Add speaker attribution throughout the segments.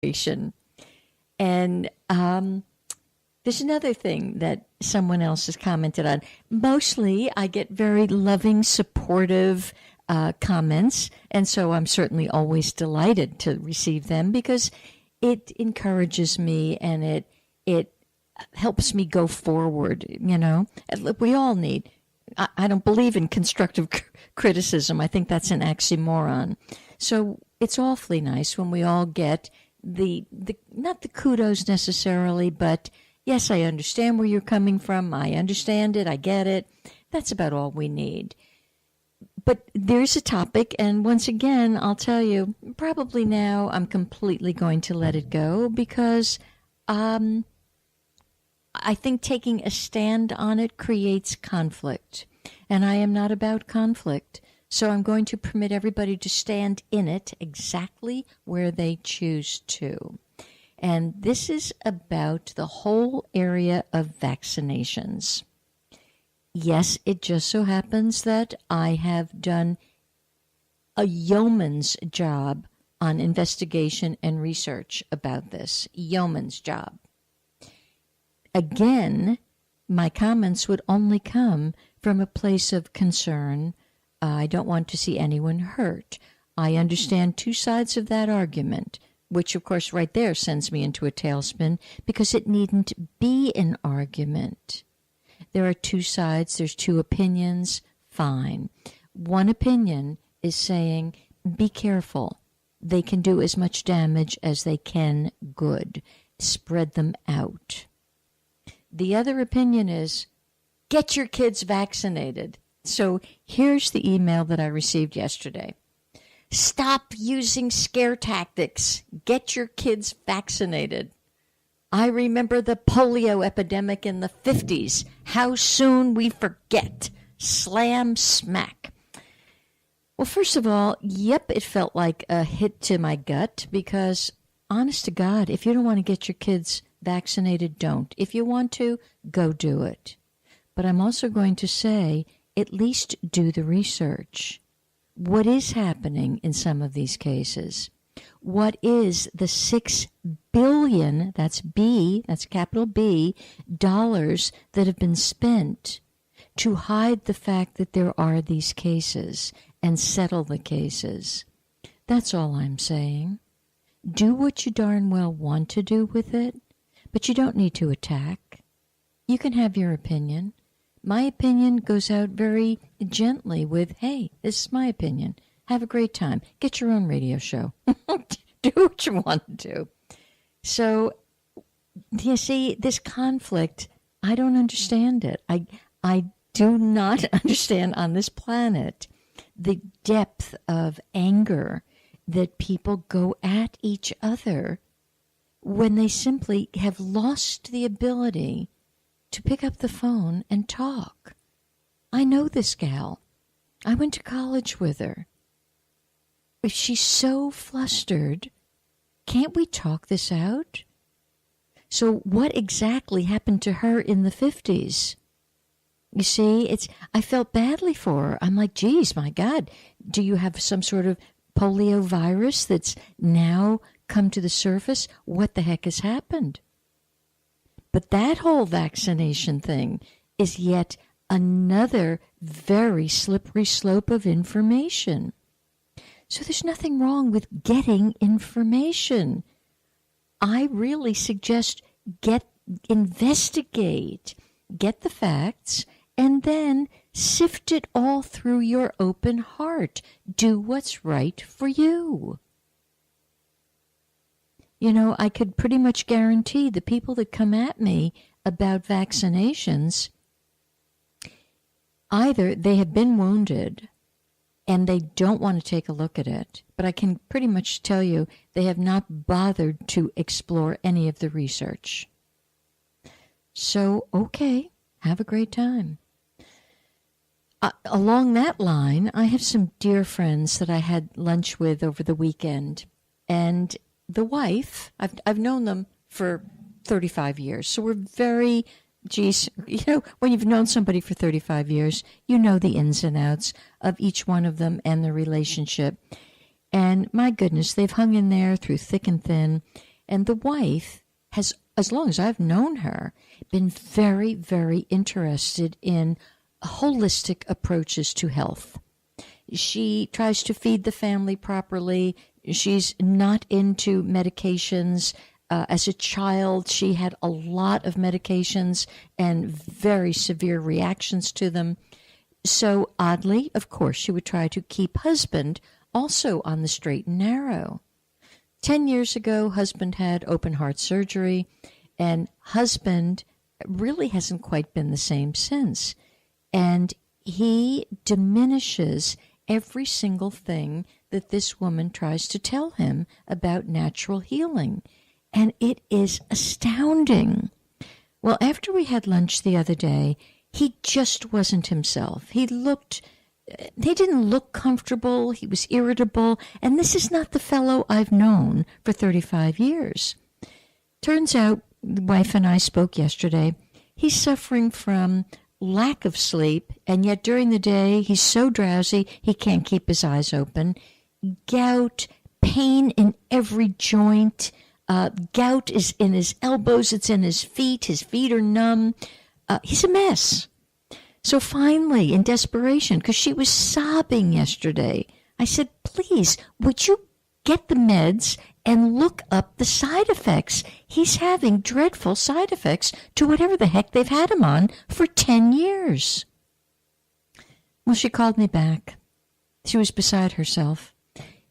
Speaker 1: situation. And there's another thing that someone else has commented on. Mostly, I get very loving, supportive comments, and so I'm certainly always delighted to receive them because it encourages me and it helps me go forward. We all need. I don't believe in constructive criticism. I think that's an oxymoron. So it's awfully nice when we all get the not the kudos necessarily, but yes, I understand where you're coming from. I understand it. I get it. That's about all we need. But there's a topic, and once again, I'll tell you, probably now I'm completely going to let it go because I think taking a stand on it creates conflict, and I am not about conflict. So I'm going to permit everybody to stand in it exactly where they choose to. And this is about the whole area of vaccinations. Yes, it just so happens that I have done a yeoman's job on investigation and research about this. Yeoman's job. Again, my comments would only come from a place of concern. I don't want to see anyone hurt. I understand two sides of that argument, which, of course, right there sends me into a tailspin because it needn't be an argument. There are two sides. There's two opinions. Fine. One opinion is saying, be careful. They can do as much damage as they can good. Spread them out. The other opinion is, get your kids vaccinated. So here's the email that I received yesterday. Stop using scare tactics. Get your kids vaccinated. I remember the polio epidemic in the 50s. How soon we forget. Slam smack. Well, first of all, yep, it felt like a hit to my gut because, honest to God, if you don't want to get your kids vaccinated, don't. If you want to, go do it. But I'm also going to say, at least do the research. What is happening in some of these cases? What is the $6 billion, that's B, that's capital B, dollars that have been spent to hide the fact that there are these cases and settle the cases? That's all I'm saying. Do what you darn well want to do with it, but you don't need to attack. You can have your opinion. My opinion goes out very gently with, hey, this is my opinion. Have a great time. Get your own radio show. Do what you want to do. So, you see, this conflict, I don't understand it. I do not understand on this planet the depth of anger that people go at each other when they simply have lost the ability to pick up the phone and talk. I know this gal. I went to college with her. If she's so flustered, can't we talk this out? So what exactly happened to her in the 50s? You see, I felt badly for her. I'm like, geez, my God, do you have some sort of polio virus that's now come to the surface? What the heck has happened? But that whole vaccination thing is yet another very slippery slope of information. So there's nothing wrong with getting information. I really suggest investigate, get the facts, and then sift it all through your open heart. Do what's right for you. You know, I could pretty much guarantee the people that come at me about vaccinations, either they have been wounded and they don't want to take a look at it, but I can pretty much tell you they have not bothered to explore any of the research. So, okay, have a great time. Along that line, I have some dear friends that I had lunch with over the weekend, and the wife, I've known them for 35 years, so we're very, when you've known somebody for 35 years, you know the ins and outs of each one of them and the relationship. And my goodness, they've hung in there through thick and thin. And the wife has, as long as I've known her, been very, very interested in holistic approaches to health. She tries to feed the family properly. She's not into medications. As a child, she had a lot of medications and very severe reactions to them. So oddly, of course, she would try to keep husband also on the straight and narrow. 10 years ago, husband had open heart surgery, and husband really hasn't quite been the same since. And he diminishes every single thing that this woman tries to tell him about natural healing. And it is astounding. Well, after we had lunch the other day, he just wasn't himself. He didn't look comfortable. He was irritable. And this is not the fellow I've known for 35 years. Turns out, the wife and I spoke yesterday, he's suffering from lack of sleep, and yet during the day he's so drowsy he can't keep his eyes open. Gout, pain in every joint. Gout is in his elbows, it's in his feet are numb. He's a mess. So finally, in desperation, because she was sobbing yesterday, I said, please, would you get the meds and look up the side effects? He's having dreadful side effects to whatever the heck they've had him on for 10 years. Well, she called me back. She was beside herself.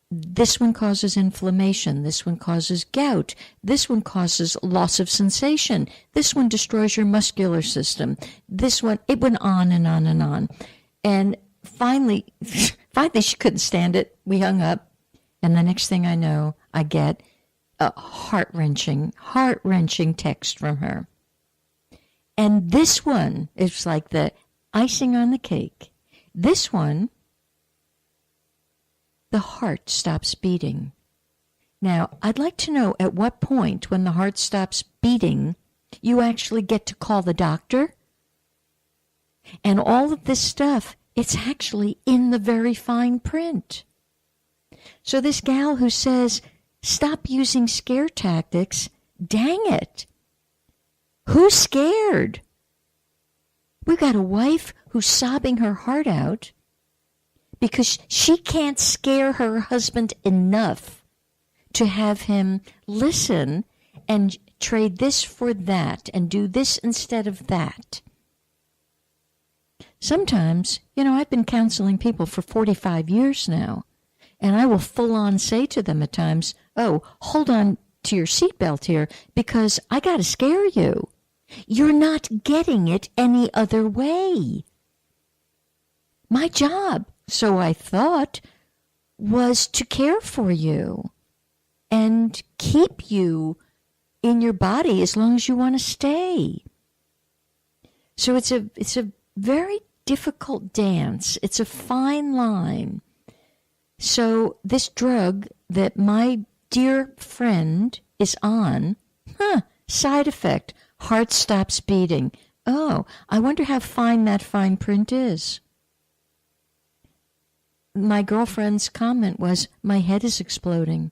Speaker 1: This one causes inflammation. This one causes gout. This one causes loss of sensation. This one destroys your muscular system. This one, it went on and on and on. And finally she couldn't stand it. We hung up. And the next thing I know, I get a heart-wrenching text from her. And this one is like the icing on the cake. This one, the heart stops beating. Now, I'd like to know at what point when the heart stops beating, you actually get to call the doctor. And all of this stuff, it's actually in the very fine print. So this gal who says, stop using scare tactics, dang it. Who's scared? We've got a wife who's sobbing her heart out because she can't scare her husband enough to have him listen and trade this for that and do this instead of that. Sometimes, I've been counseling people for 45 years now, and I will full on say to them at times, oh, hold on to your seatbelt here because I got to scare you. You're not getting it any other way. My job, so I thought, was to care for you and keep you in your body as long as you want to stay. So it's a very difficult dance. It's a fine line. So this drug that my dear friend is on, side effect, heart stops beating. Oh, I wonder how fine that fine print is. My girlfriend's comment was, my head is exploding.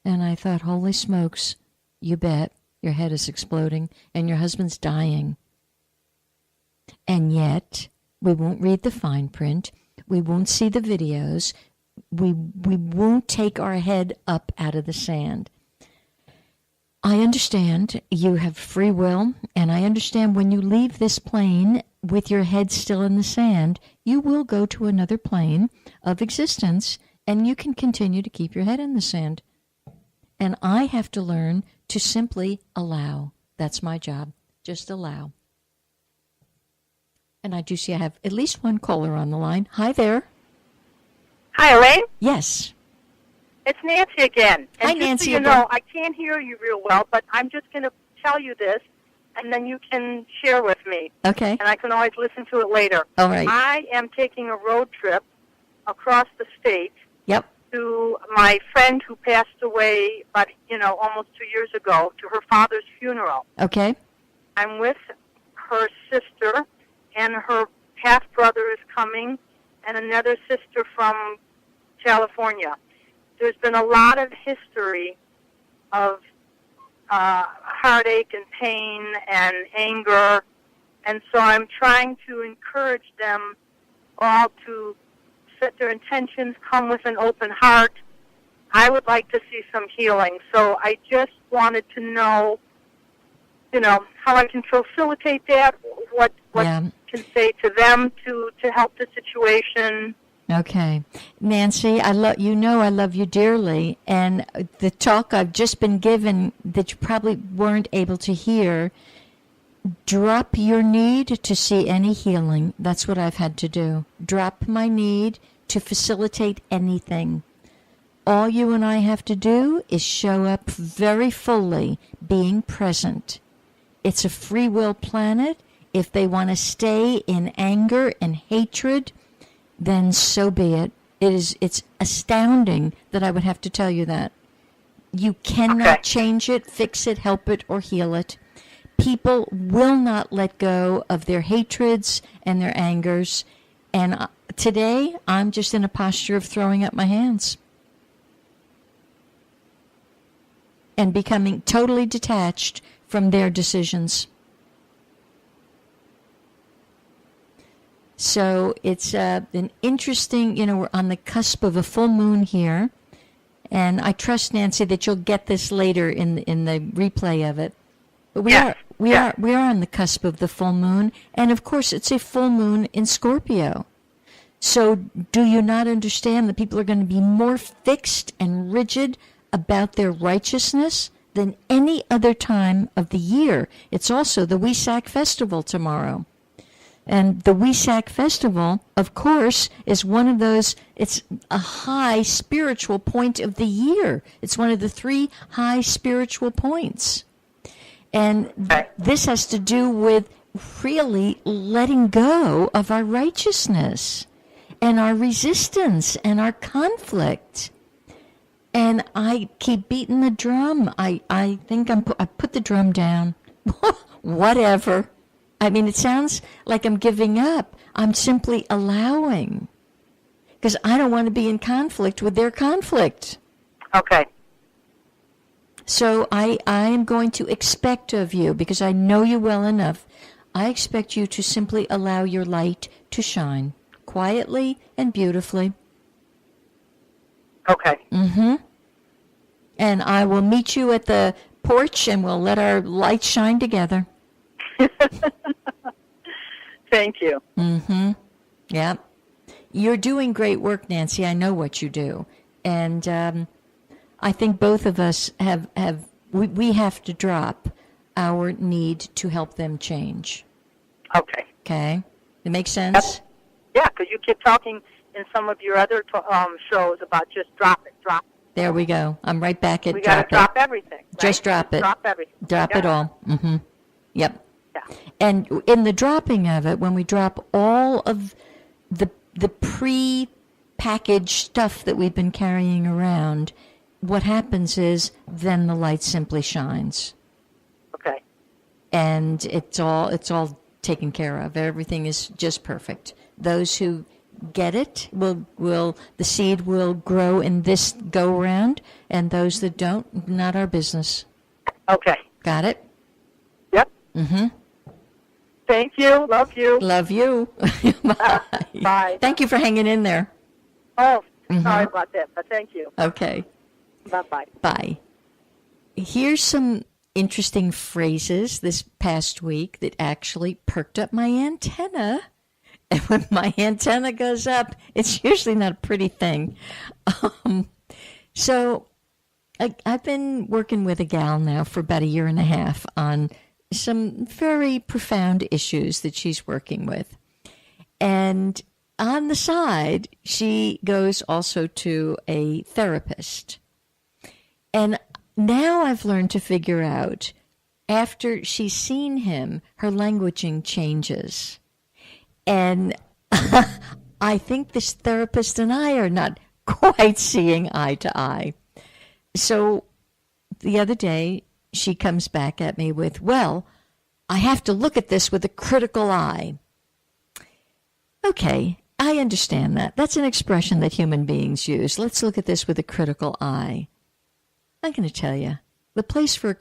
Speaker 1: And I thought, holy smokes, you bet, your head is exploding and your husband's dying. And yet, we won't read the fine print. We won't see the videos. We won't take our head up out of the sand. I understand you have free will, and I understand when you leave this plane with your head still in the sand, you will go to another plane of existence, and you can continue to keep your head in the sand. And I have to learn to simply allow. That's my job. Just allow. And I do see I have at least one caller on the line. Hi there.
Speaker 2: Hi, Elaine.
Speaker 1: Yes.
Speaker 2: It's Nancy again. And
Speaker 1: Hi,
Speaker 2: just
Speaker 1: Nancy.
Speaker 2: So you know, I can't hear you real well, but I'm just going to tell you this, and then you can share with me.
Speaker 1: Okay.
Speaker 2: And I can always listen to it later.
Speaker 1: All right.
Speaker 2: I am taking a road trip across the state
Speaker 1: Yep.
Speaker 2: to my friend who passed away about, almost 2 years ago, to her father's funeral.
Speaker 1: Okay.
Speaker 2: I'm with her sister, and her half-brother is coming, and another sister from California. There's been a lot of history of heartache and pain and anger. And so I'm trying to encourage them all to set their intentions, come with an open heart. I would like to see some healing. So I just wanted to know, how I can facilitate that, what can say to them to help the situation.
Speaker 1: Okay. Nancy, I love you dearly, and the talk I've just been given that you probably weren't able to hear, drop your need to see any healing. That's what I've had to do. Drop my need to facilitate anything. All you and I have to do is show up very fully, being present. It's a free will planet. If they want to stay in anger and hatred, then so be it. It's astounding that I would have to tell you that. You cannot change it, fix it, help it, or heal it. People will not let go of their hatreds and their angers. And today, I'm just in a posture of throwing up my hands and becoming totally detached from their decisions. So it's an interesting, we're on the cusp of a full moon here. And I trust, Nancy, that you'll get this later in the replay of it. But we are on the cusp of the full moon, and of course it's a full moon in Scorpio. So do you not understand that people are going to be more fixed and rigid about their righteousness than any other time of the year? It's also the Wesak Festival tomorrow. And the Wesak Festival, of course, is one of those, it's a high spiritual point of the year. It's one of the 3 high spiritual points. And this has to do with really letting go of our righteousness and our resistance and our conflict. And I keep beating the drum. I think I put the drum down. Whatever. I mean, it sounds like I'm giving up. I'm simply allowing. Because I don't want to be in conflict with their conflict.
Speaker 2: Okay.
Speaker 1: So I am going to expect of you, because I know you well enough, I expect you to simply allow your light to shine quietly and beautifully.
Speaker 2: Okay.
Speaker 1: Mm-hmm. And I will meet you at the porch and we'll let our light shine together.
Speaker 2: Thank you.
Speaker 1: Mm-hmm. Yeah. You're doing great work, Nancy. I know what you do. And I think both of us we have to drop our need to help them change.
Speaker 2: Okay.
Speaker 1: Okay? It makes sense?
Speaker 2: Yeah, because you keep talking in some of your other shows about just drop it.
Speaker 1: There we go. I'm right back at
Speaker 2: we got to drop everything. Right?
Speaker 1: Just drop it.
Speaker 2: Drop everything.
Speaker 1: Drop it all. Mm-hmm. Yep.
Speaker 2: Yeah.
Speaker 1: And in the dropping of it, when we drop all of the pre-packaged stuff that we've been carrying around, what happens is then the light simply shines.
Speaker 2: Okay.
Speaker 1: And it's all taken care of. Everything is just perfect. Those who get it will the seed will grow in this go round, and those that don't, not our business.
Speaker 2: Okay.
Speaker 1: Got it?
Speaker 2: Yep.
Speaker 1: Mm-hmm.
Speaker 2: Thank you. Love you.
Speaker 1: Love you. Bye.
Speaker 2: Bye.
Speaker 1: Thank you for hanging in there.
Speaker 2: Oh, sorry about that, but thank you.
Speaker 1: Okay.
Speaker 2: Bye-bye.
Speaker 1: Bye. Here's some interesting phrases this past week that actually perked up my antenna. And when my antenna goes up, it's usually not a pretty thing. So I've been working with a gal now for about 1.5 years on some very profound issues that she's working with. And on the side, she goes also to a therapist. And now I've learned to figure out, after she's seen him, her languaging changes. And I think this therapist and I are not quite seeing eye to eye. So the other day, she comes back at me with, well, I have to look at this with a critical eye. Okay, I understand that. That's an expression that human beings use. Let's look at this with a critical eye. I'm going to tell you, the place for a